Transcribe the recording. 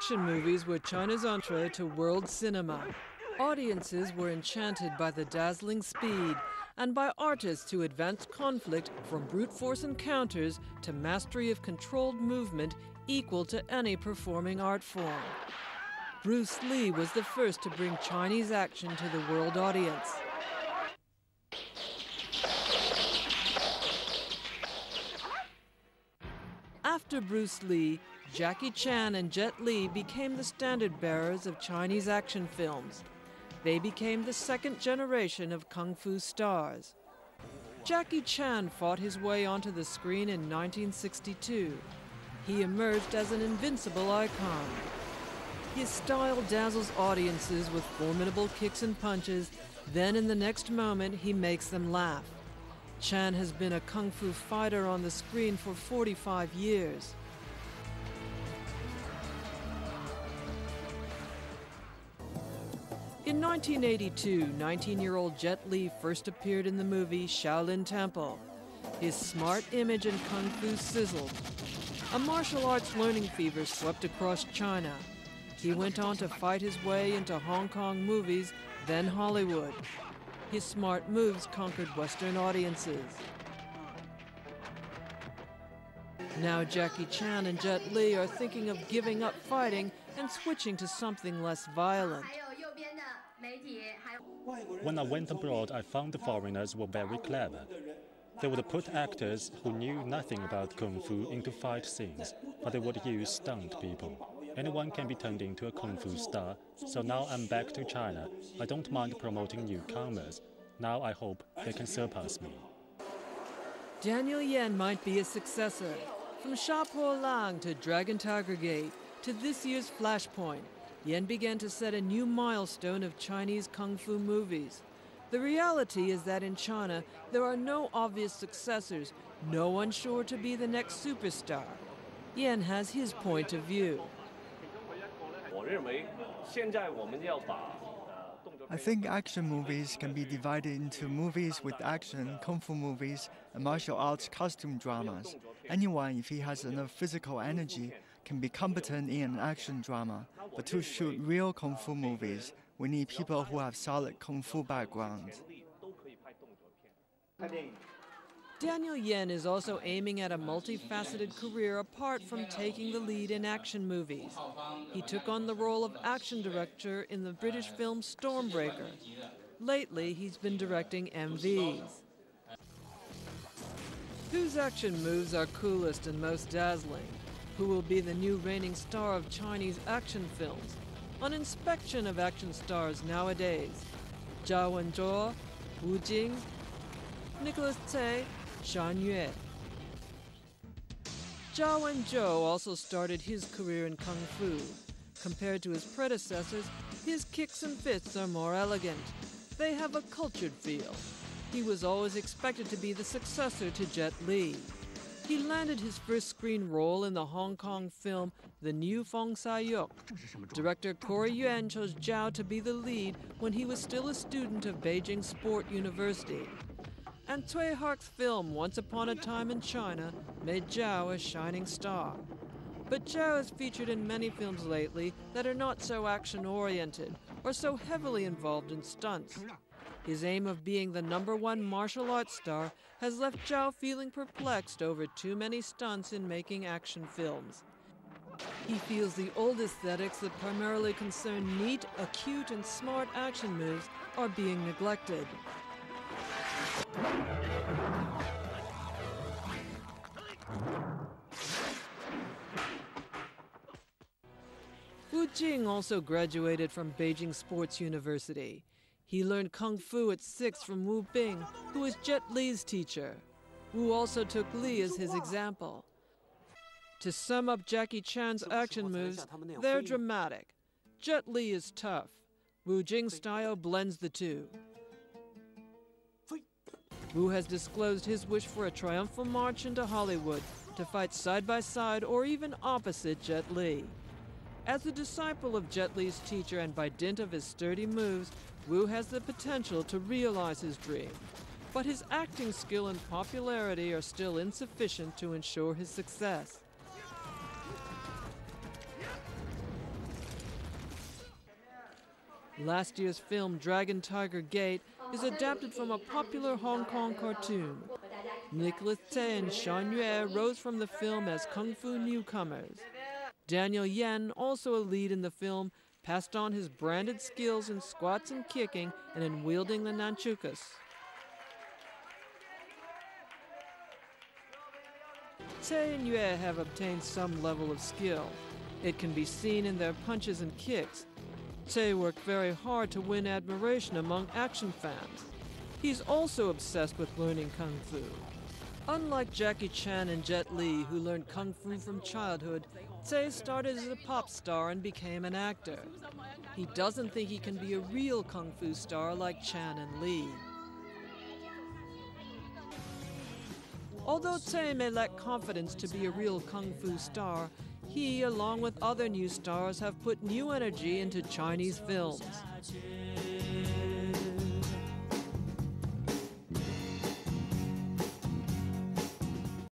Action movies were China's entree to world cinema. Audiences were enchanted by the dazzling speed and by artists who advanced conflict from brute force encounters to mastery of controlled movement equal to any performing art form. Bruce Lee was the first to bring Chinese action to the world audience. After Bruce Lee, Jackie Chan and Jet Li became the standard bearers of Chinese action films. They became the second generation of kung fu stars. Jackie Chan fought his way onto the screen in 1962. He emerged as an invincible icon. His style dazzles audiences with formidable kicks and punches, then in the next moment he makes them laugh. Chan has been a kung fu fighter on the screen for 45 years. In 1982, 19-year-old Jet Li first appeared in the movie Shaolin Temple. His smart image and kung fu sizzled. A martial arts learning fever swept across China. He went on to fight his way into Hong Kong movies, then Hollywood. His smart moves conquered Western audiences. Now Jackie Chan and Jet Li are thinking of giving up fighting and switching to something less violent. When I went abroad, I found the foreigners were very clever. They would put actors who knew nothing about kung fu into fight scenes, but they would use stunt people. Anyone can be turned into a kung fu star, so now I'm back to China. I don't mind promoting newcomers. Now I hope they can surpass me. Daniel Yen might be a successor. From Sha Po Lang to Dragon Tiger Gate to this year's Flashpoint, Yen began to set a new milestone of Chinese kung fu movies. The reality is that in China, there are no obvious successors, no one sure to be the next superstar. Yen has his point of view. I think action movies can be divided into movies with action, kung fu movies, and martial arts costume dramas. Anyone, if he has enough physical energy, can be competent in an action drama. But to shoot real kung fu movies, we need people who have solid kung fu backgrounds. Daniel Yen is also aiming at a multifaceted career apart from taking the lead in action movies. He took on the role of action director in the British film Stormbreaker. Lately, he's been directing MVs. Whose action moves are coolest and most dazzling? Who will be the new reigning star of Chinese action films? On inspection of action stars nowadays, Zhao Wenzhou, Wu Jing, Nicholas Tsai, Shan Yue. Zhao Wenzhou also started his career in kung fu. Compared to his predecessors, his kicks and fists are more elegant. They have a cultured feel. He was always expected to be the successor to Jet Li. He landed his first screen role in the Hong Kong film The New Fong Sai Yuk. Director Corey Yuan chose Zhao to be the lead when he was still a student of Beijing Sport University. And Tsui Hark's film Once Upon a Time in China made Zhao a shining star. But Zhao is featured in many films lately that are not so action-oriented or so heavily involved in stunts. His aim of being the #1 martial arts star has left Zhao feeling perplexed over too many stunts in making action films. He feels the old aesthetics that primarily concern neat, acute, and smart action moves are being neglected. Wu Jing also graduated from Beijing Sports University. He learned Kung Fu at 6 from Wu Bing, who is Jet Li's teacher. Wu also took Li as his example. To sum up Jackie Chan's action moves, they're dramatic. Jet Li is tough. Wu Jing's style blends the two. Wu has disclosed his wish for a triumphal march into Hollywood to fight side by side or even opposite Jet Li. As a disciple of Jet Li's teacher and by dint of his sturdy moves, Wu has the potential to realize his dream. But his acting skill and popularity are still insufficient to ensure his success. Last year's film Dragon Tiger Gate is adapted from a popular Hong Kong cartoon. Nicholas Tsai and Shan Yue rose from the film as kung fu newcomers. Daniel Yen, also a lead in the film, passed on his branded skills in squats and kicking and in wielding the nunchukas. Tsai and Yue have obtained some level of skill. It can be seen in their punches and kicks. Tsai worked very hard to win admiration among action fans. He's also obsessed with learning kung fu. Unlike Jackie Chan and Jet Li, who learned kung fu from childhood, Tsai started as a pop star and became an actor. He doesn't think he can be a real kung fu star like Chan and Li. Although Tsai may lack confidence to be a real kung fu star, he, along with other new stars, have put new energy into Chinese films.